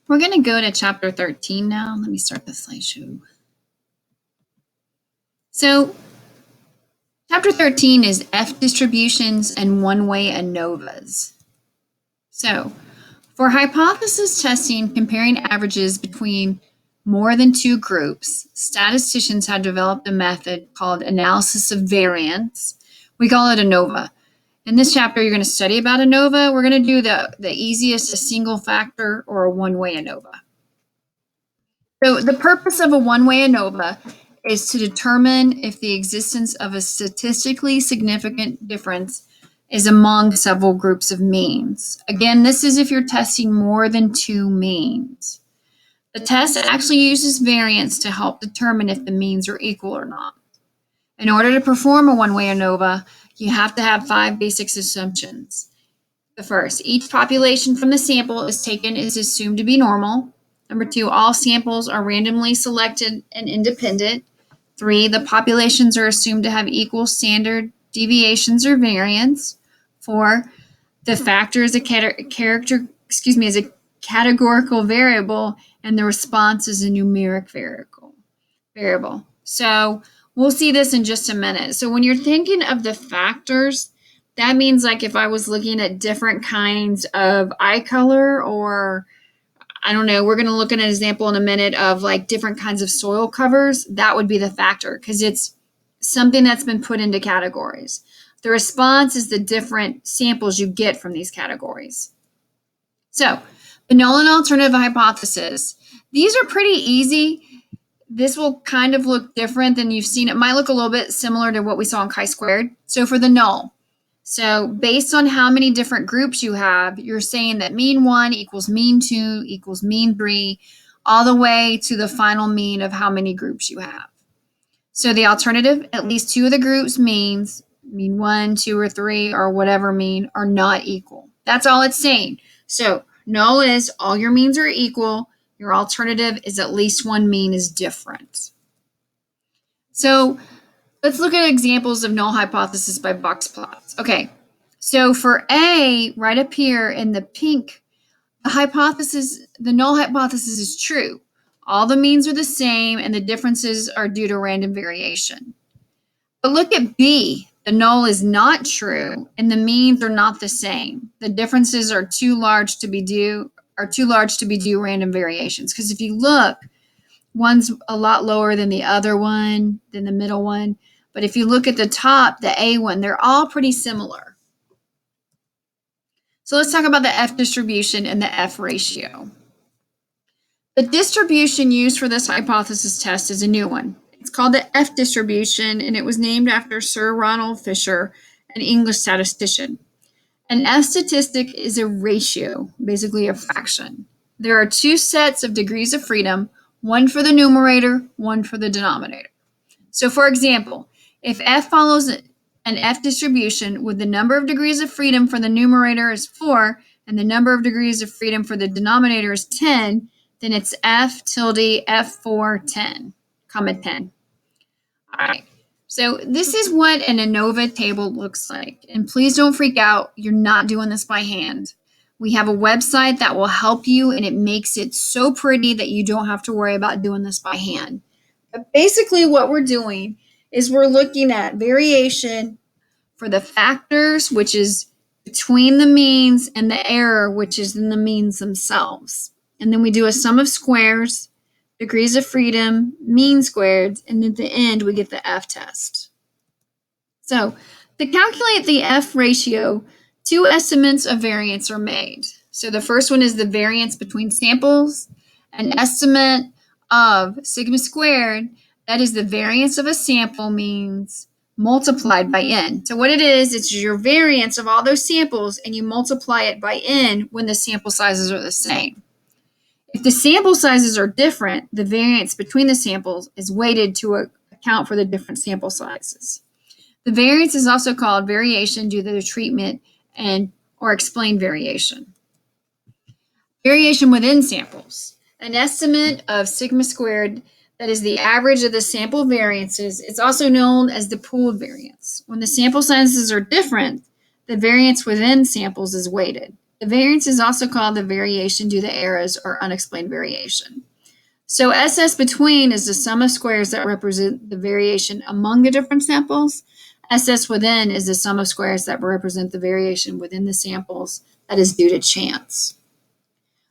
We're going to go to chapter 13 now. Let me start the slideshow. So chapter 13 is F distributions and one-way ANOVAs. So for hypothesis testing comparing averages between more than two groups, statisticians have developed a method called analysis of variance. We call it ANOVA. In this chapter, you're going to study about ANOVA. We're going to do the easiest, a single factor or a one-way ANOVA. So the purpose of a one-way ANOVA is to determine if the existence of a statistically significant difference is among several groups of means. Again, this is if you're testing more than two means. The test actually uses variance to help determine if the means are equal or not. In order to perform a one-way ANOVA, you have to have 5 basic assumptions. The first, each population from the sample is assumed to be normal. Number 2, all samples are randomly selected and independent. 3, the populations are assumed to have equal standard deviations or variance. 4, the factor is a categorical variable, and the response is a numeric variable. So we'll see this in just a minute. So when you're thinking of the factors, that means like if I was looking at different kinds of eye color, or I don't know, we're going to look at an example in a minute of like different kinds of soil covers, that would be the factor because it's something that's been put into categories. The response is the different samples you get from these categories. So the null and alternative hypothesis, these are pretty easy. This will kind of look different than you've seen. It might look a little bit similar to what we saw in chi-squared. So for the null, so based on how many different groups you have, you're saying that mean 1 equals mean 2 equals mean 3, all the way to the final mean of how many groups you have. So the alternative, at least 2 of the groups means, mean 1, 2, or 3, or whatever mean, are not equal. That's all it's saying. So null is all your means are equal. Your alternative is at least one mean is different. So let's look at examples of null hypothesis by box plots. Okay, so for A, right up here in the pink, the null hypothesis is true. All the means are the same and the differences are due to random variation. But look at B. The null is not true and the means are not the same. The differences are too large to be due random variations. Because if you look, one's a lot lower than the other one, than the middle one. But if you look at the top, the A one, they're all pretty similar. So let's talk about the F distribution and the F ratio. The distribution used for this hypothesis test is a new one. It's called the F distribution, and it was named after Sir Ronald Fisher, an English statistician. An F statistic is a ratio, basically a fraction. There are 2 sets of degrees of freedom, one for the numerator, one for the denominator. So for example, if F follows an F distribution with the number of degrees of freedom for the numerator is 4 and the number of degrees of freedom for the denominator is 10, then it's F tilde F4 10, comma 10. All right, so this is what an ANOVA table looks like. And please don't freak out. You're not doing this by hand. We have a website that will help you, and it makes it so pretty that you don't have to worry about doing this by hand. But basically what we're doing is we're looking at variation for the factors, which is between the means, and the error, which is in the means themselves. And then we do a sum of squares, degrees of freedom, mean squared, and at the end we get the F test. So to calculate the F ratio, 2 estimates of variance are made. So the first one is the variance between samples. An estimate of sigma squared, that is the variance of a sample means multiplied by n. So what it is, it's your variance of all those samples, and you multiply it by n when the sample sizes are the same. If the sample sizes are different, the variance between the samples is weighted to account for the different sample sizes. The variance is also called variation due to the treatment or explained variation. Variation within samples. An estimate of sigma squared, that is the average of the sample variances, is also known as the pooled variance. When the sample sizes are different, the variance within samples is weighted. The variance is also called the variation due to errors or unexplained variation. So SS between is the sum of squares that represent the variation among the different samples. SS within is the sum of squares that represent the variation within the samples that is due to chance.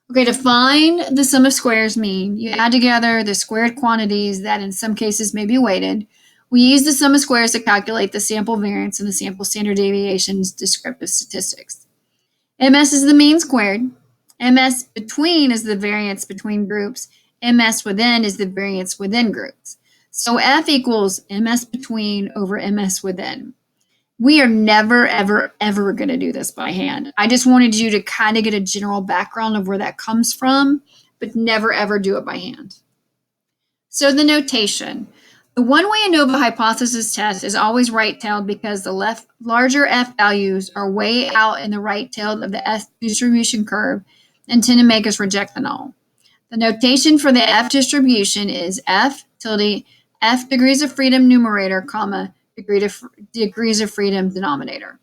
Okay, to find the sum of squares mean you add together the squared quantities that in some cases may be weighted. We use the sum of squares to calculate the sample variance and the sample standard deviation's descriptive statistics. MS is the mean squared. MS between is the variance between groups. MS within is the variance within groups. So F equals MS between over MS within. We are never, ever, ever going to do this by hand. I just wanted you to kind of get a general background of where that comes from, but never, ever do it by hand. So the notation. The one-way ANOVA hypothesis test is always right-tailed because the larger F values are way out in the right tail of the F distribution curve and tend to make us reject the null. The notation for the F distribution is F tilde F degrees of freedom numerator, comma, degrees of freedom denominator,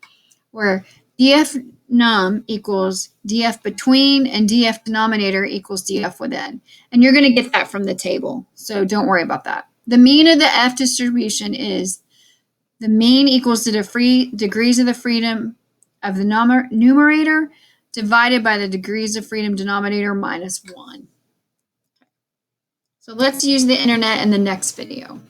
where df num equals df between and df denominator equals df within. And you're going to get that from the table, so don't worry about that. The mean of the F distribution is the mean equals to the degrees of the freedom of the numerator divided by the degrees of freedom denominator minus 1. So let's use the internet in the next video.